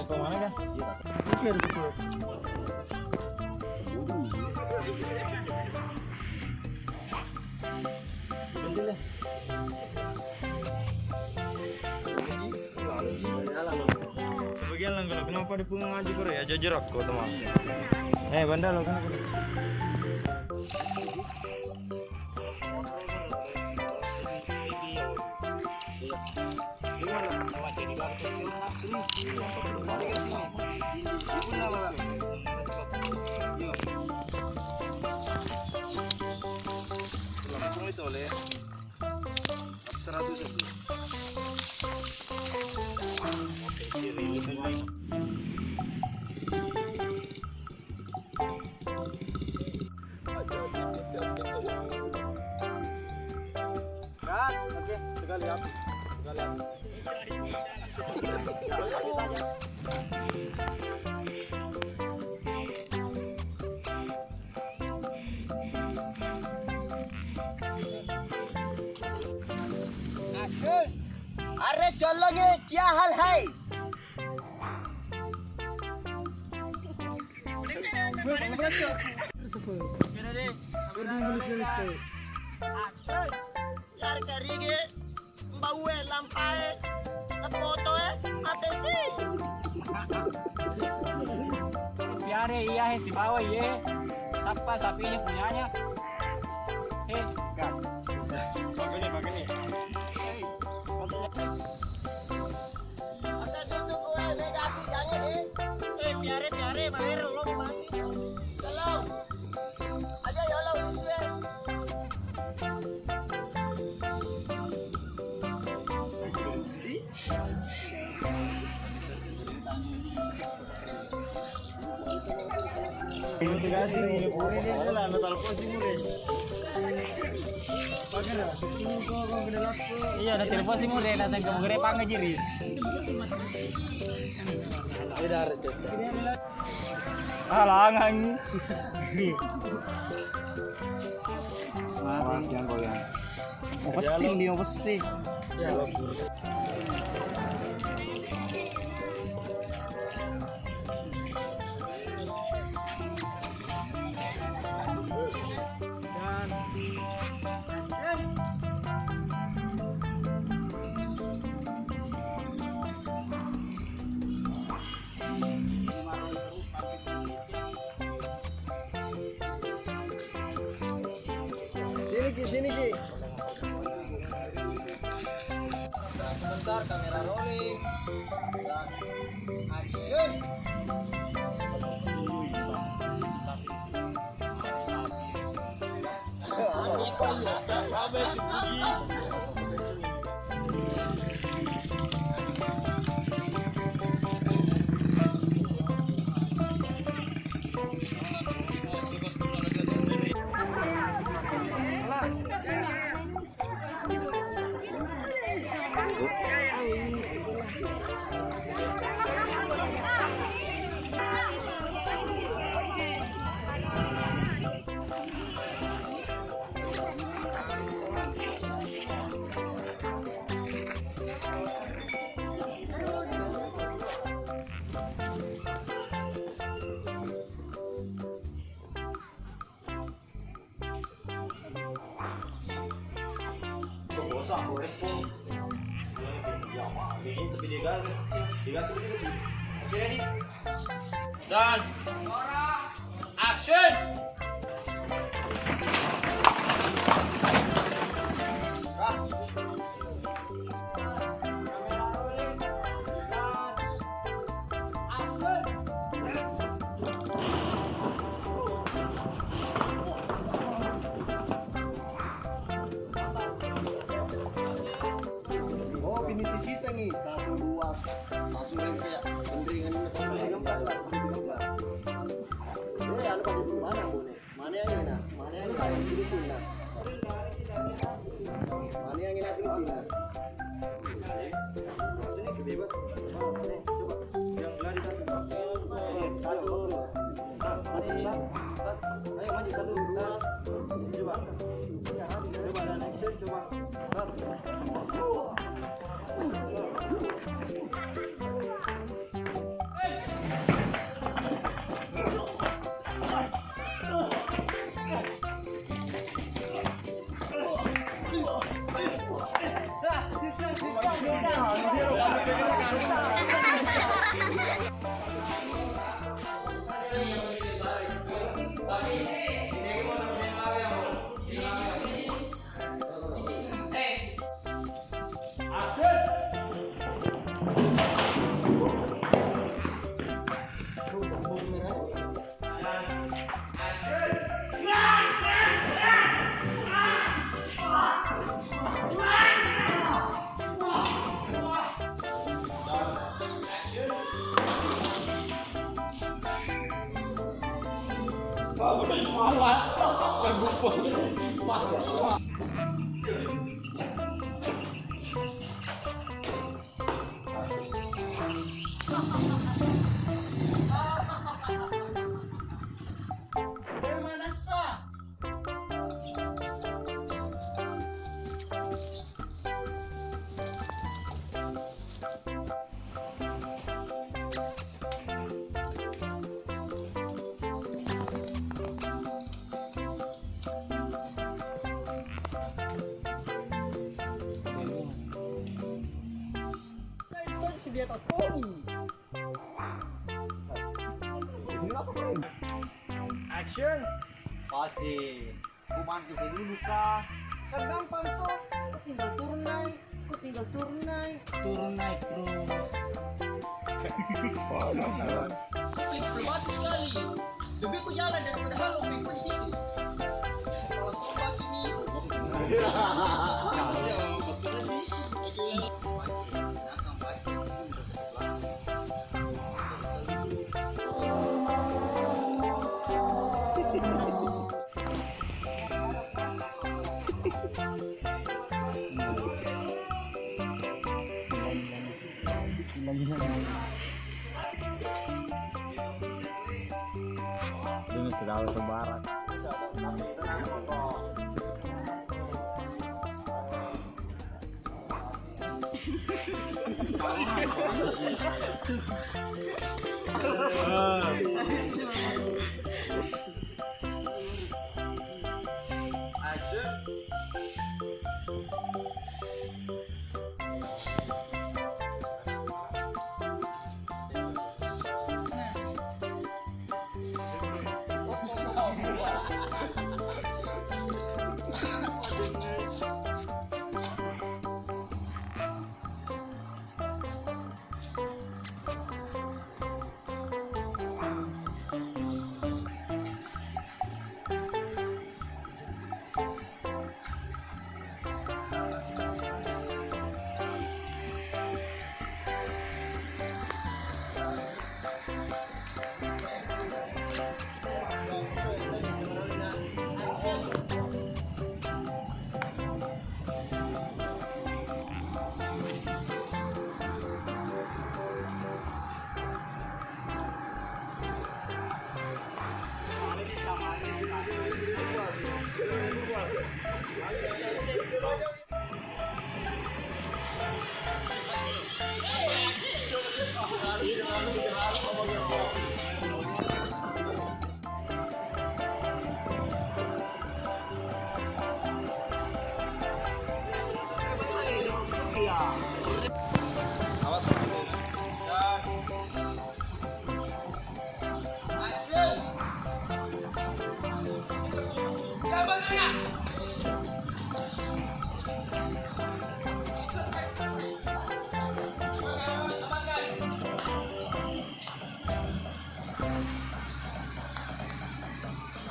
Kemana kan? Sebagian lang kalau kenapa dipungung aja kore ya jejerak kok teman. Banda lo kan. Oke, sekali ya. अरे चलोगे क्या हाल है यार करेंगे बाउए लंपाए फोटो है आते सी Biare iya si bawa ye. Siapa sapinya punyanya? Gak. Pakai nih. आता दuduk gue negatif jangan biare mahir lo mati चलो aja ya lo gue Terima kasih nih, pure ini lah, natal posisi mure. Iya, ada telepon sih mure, nasa kemure pangajiris. Halangan. Maaf, jangan goyang. Pesing dia pesing. Ya, sini Ki. sebentar kamera rolling dan action dan action. nih, 1, 2, langsung lempar ya. Mendingan ini sampai gambar lah. Ini anu pada di mana bu nih? Mana yang ini nah? Mana yang ini di sini nah? Mana yang ini di sini nah? Ini gede banget. Coba. Yang lari satu. Satu. Ayo maju satu. Coba. Coba dan action coba. Di atas poni. Action. Pasti. Ku bantu saya dulu kah? Kan gampang tuh. Ku tinggal turun naik. Turun naik terus. Diplomatis sekali. Lebih ku jalan daripada halau lebih ku di situ. Kalau sobat ini. Ini terlalu sembarang. Yeah.